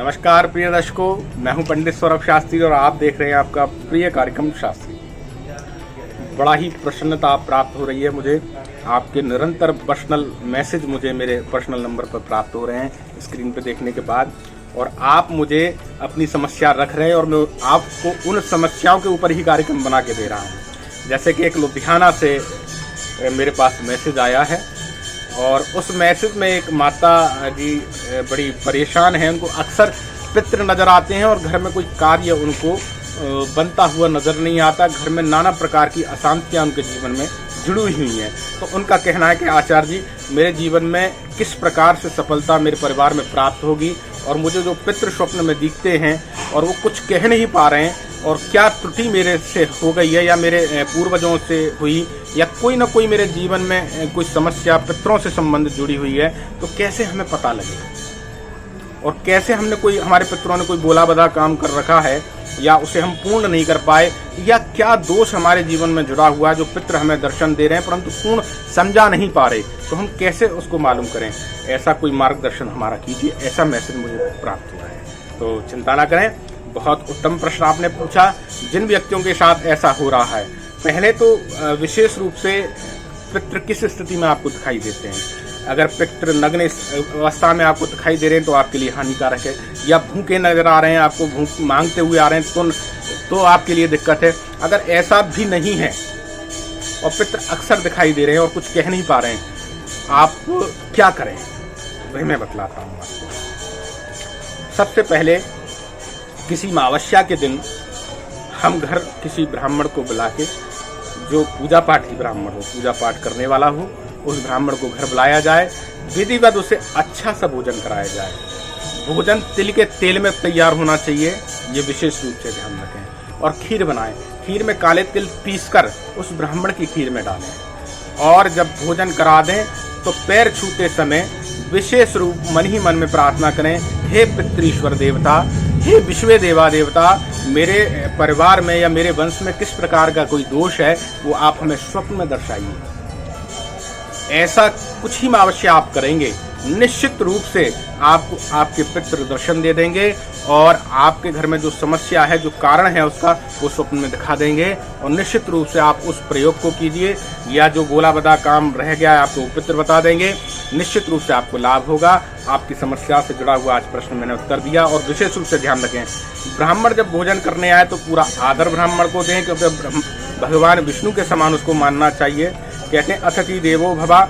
नमस्कार प्रिय दर्शकों, मैं हूं पंडित सौरभ शास्त्री और आप देख रहे हैं आपका प्रिय कार्यक्रम शास्त्री। बड़ा ही प्रसन्नता प्राप्त हो रही है मुझे, आपके निरंतर पर्सनल मैसेज मुझे मेरे पर्सनल नंबर पर प्राप्त हो रहे हैं स्क्रीन पर देखने के बाद, और आप मुझे अपनी समस्या रख रहे हैं और मैं आपको उन समस्याओं के ऊपर ही कार्यक्रम बना के दे रहा हूँ। जैसे कि एक लुधियाना से मेरे पास मैसेज आया है और उस मैसेज में एक माता जी बड़ी परेशान हैं। उनको अक्सर पितृ नज़र आते हैं और घर में कोई कार्य उनको बनता हुआ नज़र नहीं आता। घर में नाना प्रकार की अशांतियाँ उनके जीवन में जुड़ी हुई हैं। तो उनका कहना है कि आचार्य जी, मेरे जीवन में किस प्रकार से सफलता मेरे परिवार में प्राप्त होगी और मुझे जो पितृ स्वप्न में दिखते हैं और वो कुछ कह नहीं पा रहे हैं, और क्या त्रुटि मेरे से हो गई है या मेरे पूर्वजों से हुई या कोई ना कोई मेरे जीवन में कोई समस्या पितरों से संबंधित जुड़ी हुई है, तो कैसे हमें पता लगेगा और कैसे हमारे पितरों ने कोई बोला बदा काम कर रखा है या उसे हम पूर्ण नहीं कर पाए, या क्या दोष हमारे जीवन में जुड़ा हुआ है जो पितृ हमें दर्शन दे रहे हैं परंतु पूर्ण समझा नहीं पा रहे, तो हम कैसे उसको मालूम करें। ऐसा कोई मार्गदर्शन हमारा कीजिए, ऐसा मैसेज मुझे प्राप्त हुआ है। तो चिंता ना करें, बहुत उत्तम प्रश्न आपने पूछा। जिन व्यक्तियों के साथ ऐसा हो रहा है, पहले तो विशेष रूप से पितृ किस स्थिति में आपको दिखाई देते हैं। अगर पितृ नग्न अवस्था में आपको दिखाई दे रहे हैं तो आपके लिए हानिकारक है, या भूखे नजर आ रहे हैं, आपको भूख मांगते हुए आ रहे हैं तो आपके लिए दिक्कत है। अगर ऐसा भी नहीं है और पितृ अक्सर दिखाई दे रहे हैं और कुछ कह नहीं पा रहे हैं, आप क्या करें वही मैं बतलाता हूँ आपको। सबसे पहले किसी अमावस्या के दिन हम घर किसी ब्राह्मण को बुला के, जो पूजा पाठ की ब्राह्मण हो, पूजा पाठ करने वाला हो, उस ब्राह्मण को घर बुलाया जाए, विधिवत उसे अच्छा सा भोजन कराया जाए। भोजन तिल के तेल में तैयार होना चाहिए, ये विशेष रूप से ध्यान रखें। और खीर बनाएं, खीर में काले तिल पीसकर उस ब्राह्मण की खीर में डालें। और जब भोजन करा दें तो पैर छूते समय विशेष रूप मन ही मन में प्रार्थना करें, हे पितृश्वर देवता, हे विश्व देवा देवता, मेरे परिवार में या मेरे वंश में किस प्रकार का कोई दोष है वो आप हमें स्वप्न में दर्शाइए। ऐसा कुछ ही अवश्य आप करेंगे, निश्चित रूप से आपको आपके पितृ दर्शन दे देंगे और आपके घर में जो समस्या है, जो कारण है उसका, वो स्वप्न में दिखा देंगे। और निश्चित रूप से आप उस प्रयोग को कीजिए, या जो बोला बदा काम रह गया है आपको पितृ बता देंगे। निश्चित रूप से आपको लाभ होगा। आपकी समस्या से जुड़ा हुआ आज प्रश्न मैंने उत्तर दिया। और विशेष रूप से ध्यान रखें, ब्राह्मण जब भोजन करने आए तो पूरा आदर ब्राह्मण को दें, क्योंकि भगवान विष्णु के समान उसको मानना चाहिए। कहते हैं अतिथि देवो भवा,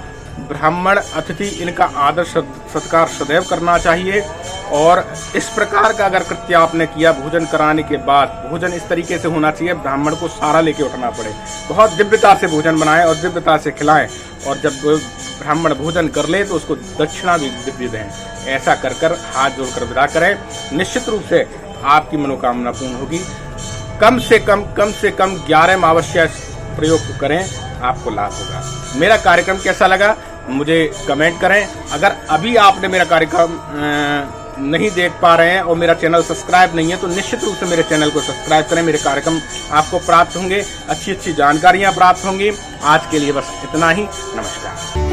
ब्राह्मण अतिथि, इनका आदर सत्कार सदैव करना चाहिए। और इस प्रकार का अगर कृत्य आपने किया, भोजन कराने के बाद भोजन इस तरीके से होना चाहिए, ब्राह्मण को सारा लेके उठना पड़े। बहुत दिव्यता से भोजन बनाएं और दिव्यता से खिलाएं, और जब ब्राह्मण भोजन कर ले तो उसको दक्षिणा भी दिव्य दें। ऐसा कर कर हाथ जोड़कर विदा करें, निश्चित रूप से आपकी मनोकामना पूर्ण होगी। कम से कम 11 अमावस्या प्रयोग करें, आपको लाभ होगा। मेरा कार्यक्रम कैसा लगा मुझे कमेंट करें। अगर अभी आपने मेरा कार्यक्रम नहीं देख पा रहे हैं और मेरा चैनल सब्सक्राइब नहीं है तो निश्चित रूप से मेरे चैनल को सब्सक्राइब करें। मेरे कार्यक्रम आपको प्राप्त होंगे, अच्छी जानकारियां प्राप्त होंगी। आज के लिए बस इतना ही। नमस्कार।